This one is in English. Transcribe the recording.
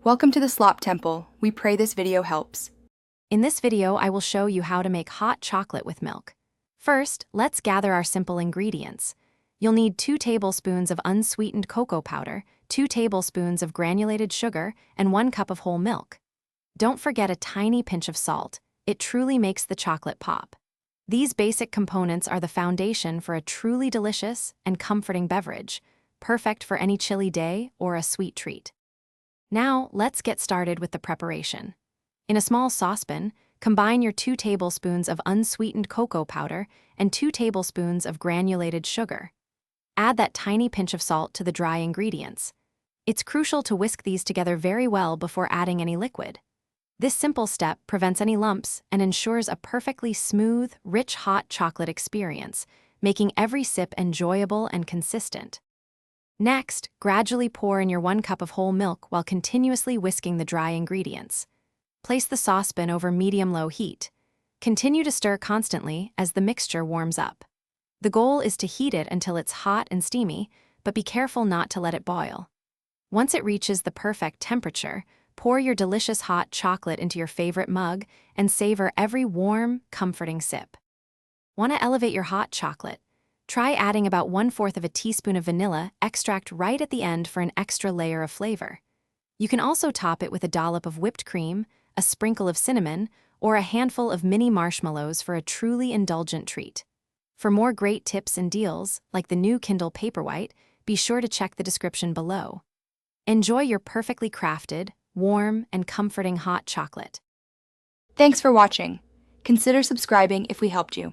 Welcome to the Slop Temple. We pray this video helps. In this video, I will show you how to make hot chocolate with milk. First, let's gather our simple ingredients. You'll need 2 tablespoons of unsweetened cocoa powder, 2 tablespoons of granulated sugar, and 1 cup of whole milk. Don't forget a tiny pinch of salt. It truly makes the chocolate pop. These basic components are the foundation for a truly delicious and comforting beverage, perfect for any chilly day or a sweet treat. Now, let's get started with the preparation. In a small saucepan, combine your 2 tablespoons of unsweetened cocoa powder and 2 tablespoons of granulated sugar. Add that tiny pinch of salt to the dry ingredients. It's crucial to whisk these together very well before adding any liquid. This simple step prevents any lumps and ensures a perfectly smooth, rich hot chocolate experience, making every sip enjoyable and consistent. Next, gradually pour in your 1 cup of whole milk while continuously whisking the dry ingredients. Place the saucepan over medium-low heat. Continue to stir constantly as the mixture warms up. The goal is to heat it until it's hot and steamy, but be careful not to let it boil. Once it reaches the perfect temperature, pour your delicious hot chocolate into your favorite mug and savor every warm, comforting sip. Want to elevate your hot chocolate? Try adding about 1/4 of a teaspoon of vanilla extract right at the end for an extra layer of flavor. You can also top it with a dollop of whipped cream, a sprinkle of cinnamon, or a handful of mini marshmallows for a truly indulgent treat. For more great tips and deals, like the new Kindle Paperwhite, be sure to check the description below. Enjoy your perfectly crafted, warm, and comforting hot chocolate. Thanks for watching. Consider subscribing if we helped you.